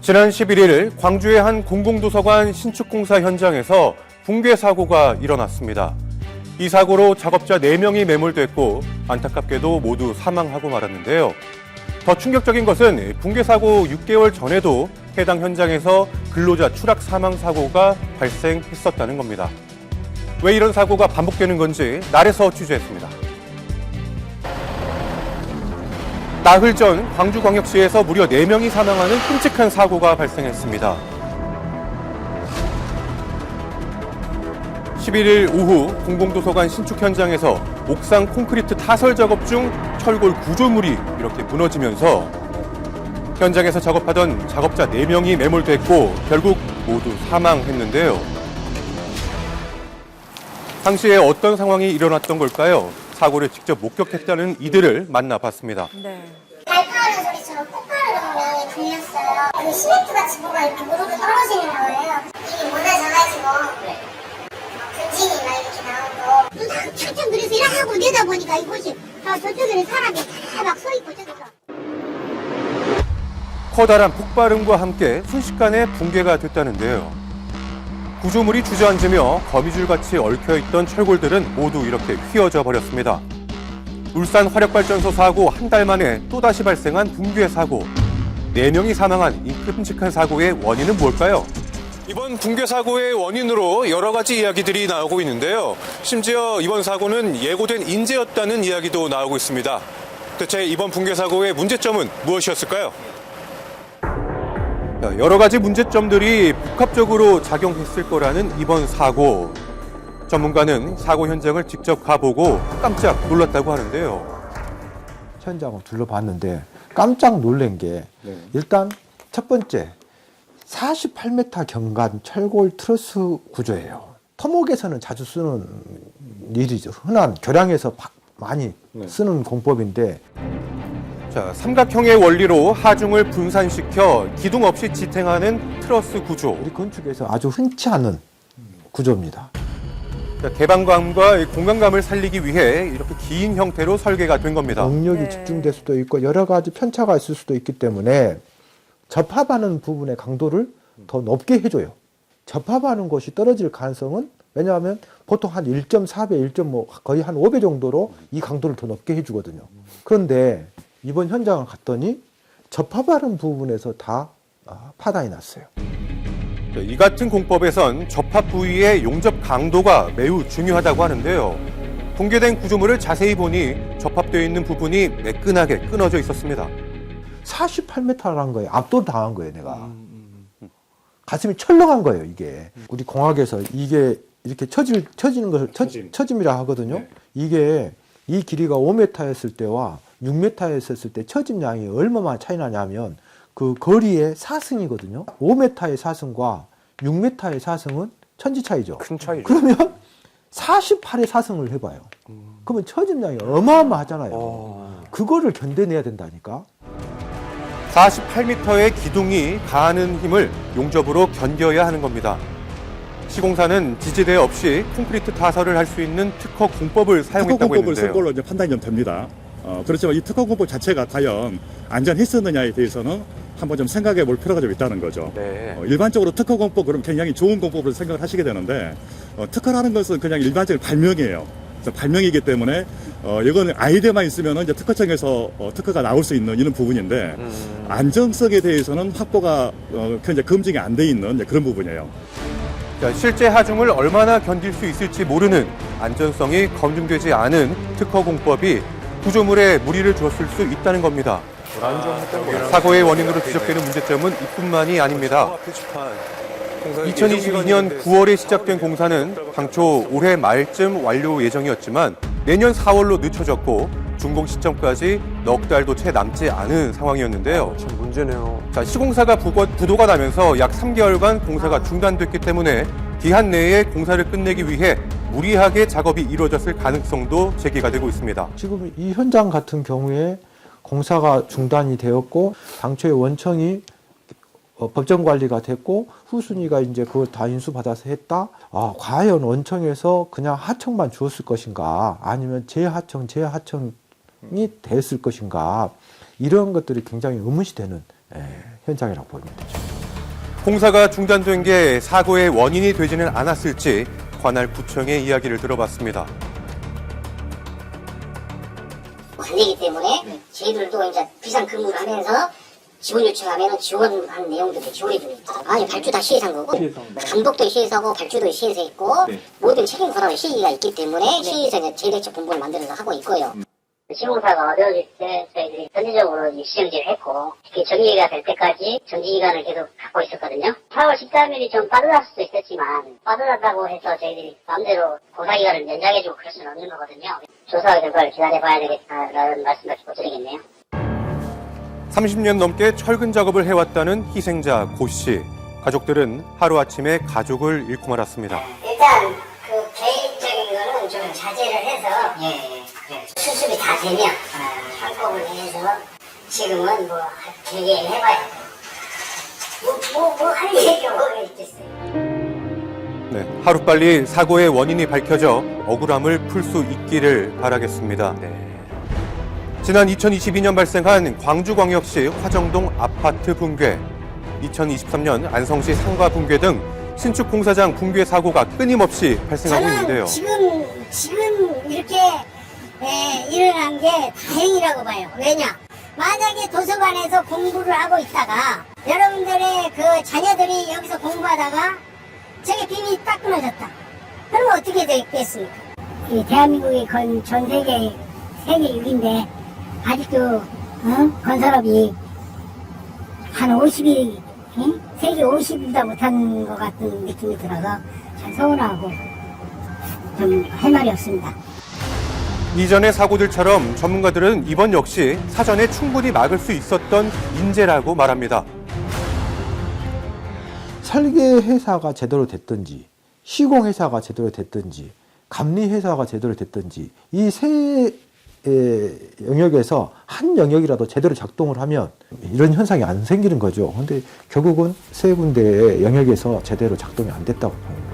지난 11일 광주의 한 공공도서관 신축공사 현장에서 붕괴 사고가 일어났습니다. 이 사고로 작업자 4명이 매몰됐고 안타깝게도 모두 사망하고 말았는데요. 더 충격적인 것은 붕괴 사고 6개월 전에도 해당 현장에서 근로자 추락 사망 사고가 발생했었다는 겁니다. 왜 이런 사고가 반복되는 건지 날에서 취재했습니다. 나흘 전 광주광역시에서 무려 4명이 사망하는 끔찍한 사고가 발생했습니다. 11일 오후 공공도서관 신축 현장에서 옥상 콘크리트 타설 작업 중 철골 구조물이 이렇게 무너지면서 현장에서 작업하던 작업자 4명이 매몰됐고 결국 모두 사망했는데요. 당시에 어떤 상황이 일어났던 걸까요? 사고를 직접 목격했다는 이들을 만나봤습니다. 네. 발파하는 소리처럼 폭발하는 모양이 들렸어요. 그 시멘트같이 뭐가 이렇게 무릎에 떨어지는 거예요. 이게 무너져가지고 근진이 막 이렇게 나오고 창창 그래서 일하고 내다보니까 이곳이 저쪽에는 사람이 다 막 서 있고 저기서. 커다란 폭발음과 함께 순식간에 붕괴가 됐다는데요. 구조물이 주저앉으며 거미줄같이 얽혀있던 철골들은 모두 이렇게 휘어져 버렸습니다. 울산 화력발전소 사고 한 달 만에 또다시 발생한 붕괴 사고. 4명이 사망한 이 끔찍한 사고의 원인은 뭘까요? 이번 붕괴 사고의 원인으로 여러 가지 이야기들이 나오고 있는데요. 심지어 이번 사고는 예고된 인재였다는 이야기도 나오고 있습니다. 대체 이번 붕괴 사고의 문제점은 무엇이었을까요? 여러 가지 문제점들이 복합적으로 작용했을 거라는 이번 사고. 전문가는 사고 현장을 직접 가보고 깜짝 놀랐다고 하는데요. 현장을 둘러봤는데 깜짝 놀란 게 일단 첫 번째 48m 경관 철골 트러스 구조예요. 토목에서는 자주 쓰는 일이죠. 흔한 교량에서 많이 쓰는 공법인데 자, 삼각형의 원리로 하중을 분산시켜 기둥 없이 지탱하는 트러스 구조. 우리 건축에서 아주 흔치 않은 구조입니다. 자, 개방감과 공간감을 살리기 위해 이렇게 긴 형태로 설계가 된 겁니다. 응력이 네. 집중될 수도 있고 여러 가지 편차가 있을 수도 있기 때문에 접합하는 부분의 강도를 더 높게 해줘요. 접합하는 곳이 떨어질 가능성은 왜냐하면 보통 한 1.4배, 1.5 거의 한 5배 정도로 이 강도를 더 높게 해주거든요. 그런데 이번 현장을 갔더니 접합하는 부분에서 다 파단이 났어요. 이 같은 공법에선 접합 부위의 용접 강도가 매우 중요하다고 하는데요. 붕괴된 구조물을 자세히 보니 접합되어 있는 부분이 매끈하게 끊어져 있었습니다. 48m라는 거예요. 압도당한 거예요, 내가. 가슴이 철렁한 거예요, 이게. 우리 공학에서 이게 이렇게 처지는 것을 처짐이라 하거든요. 이게 이 길이가 5m였을 때와 6m였을 때 처짐량이 얼마나 차이 나냐면 그 거리의 사승이거든요. 5m의 사승과 6m의 사승은 천지 차이죠. 큰 차이죠. 그러면 48의 사승을 해봐요. 그러면 처짐량이 어마어마하잖아요. 그거를 견뎌내야 된다니까. 48m의 기둥이 가하는 힘을 용접으로 견뎌야 하는 겁니다. 시공사는 지지대 없이 콘크리트 타설을 할 수 있는 특허 공법을 사용했다고 특허 공법을 했는데요. 쓴 걸로 이제 판단이 좀 됩니다. 그렇지만 이 특허 공법 자체가 과연 안전했었느냐에 대해서는 한번 좀 생각해 볼 필요가 좀 있다는 거죠. 네. 일반적으로 특허 공법 그럼 굉장히 좋은 공법으로 생각을 하시게 되는데 특허라는 것은 그냥 일반적인 발명이에요. 그래서 발명이기 때문에 이거는 아이디어만 있으면 이제 특허청에서 특허가 나올 수 있는 이런 부분인데 안정성에 대해서는 확보가 현재 검증이 안 돼 있는 그런 부분이에요. 자, 실제 하중을 얼마나 견딜 수 있을지 모르는 안전성이 검증되지 않은 특허 공법이 구조물에 무리를 줬을 수 있다는 겁니다. 사고의 원인으로 지적되는 문제점은 이뿐만이 아닙니다. 2022년 9월에 시작된 공사는 당초 올해 말쯤 완료 예정이었지만 내년 4월로 늦춰졌고 준공 시점까지 넉 달도 채 남지 않은 상황이었는데요. 참 문제네요. 자, 시공사가 부도가 나면서 약 3개월간 공사가 중단됐기 때문에 기한 내에 공사를 끝내기 위해 무리하게 작업이 이루어졌을 가능성도 제기가 되고 있습니다. 지금 이 현장 같은 경우에 공사가 중단이 되었고 당초에 원청이 법정 관리가 됐고 후순위가 이제 그걸 다 인수받아서 했다. 과연 원청에서 그냥 하청만 주었을 것인가 아니면 재하청이 됐을 것인가 이런 것들이 굉장히 의문시 되는 현장이라고 보면 되죠. 공사가 중단된 게 사고의 원인이 되지는 않았을지 관할 구청의 이야기를 들어봤습니다. 안 되기 때문에 저희들도 이제 비상 근무를 하면서 지원 요청하면 지원하는 내용들도 지원해 줍니다. 아니 발주 다 시에서 한 거고 감독도 시에서 하고 발주도 시에서 했고 모든 책임 권한은 시가 있기 때문에 시에서 이제 재대책 본부를 만들어서 하고 있고요. 시공사가 어려워질 때 저희들이 선제적으로 시정지를 했고 특히 정리가 될 때까지 정지기간을 계속 갖고 있었거든요. 4월 13일이 좀 빠르다 수도 있었지만 빠르다고 해서 저희들이 마음대로 공사기간을 연장해주고 그럴 수는 없는 거거든요. 조사 결과를 기다려봐야 되겠다라는 말씀밖에 못 드리겠네요. 30년 넘게 철근 작업을 해왔다는 희생자 고 씨. 가족들은 하루아침에 가족을 잃고 말았습니다. 일단 그 개인적인 거는 좀 자제를 해서 수습이 다 되면 한꺼번에 해서 지금은 뭐 되게 해봐야 뭐 할 얘기가 뭐가 있겠어요. 네, 하루빨리 사고의 원인이 밝혀져 억울함을 풀 수 있기를 바라겠습니다. 지난 2022년 발생한 광주광역시 화정동 아파트 붕괴, 2023년 안성시 상가 붕괴 등 신축 공사장 붕괴 사고가 끊임없이 발생하고 있는데요. 지금 이렇게 일어난 게 다행이라고 봐요. 왜냐? 만약에 도서관에서 공부를 하고 있다가 여러분들의 그 자녀들이 여기서 공부하다가 저게 비밀이 딱 끊어졌다. 그러면 어떻게 되겠습니까? 이 대한민국이 전 세계 6인데 아직도 건설업이 한 50이 세계 50보다 못한 것 같은 느낌이 들어서 참 서운하고 좀 할 말이 없습니다. 이전의 사고들처럼 전문가들은 이번 역시 사전에 충분히 막을 수 있었던 인재라고 말합니다. 설계 회사가 제대로 됐든지 시공 회사가 제대로 됐든지 감리 회사가 제대로 됐든지 이 세 영역에서 한 영역이라도 제대로 작동을 하면 이런 현상이 안 생기는 거죠. 근데 결국은 세 군데의 영역에서 제대로 작동이 안 됐다고 봅니다.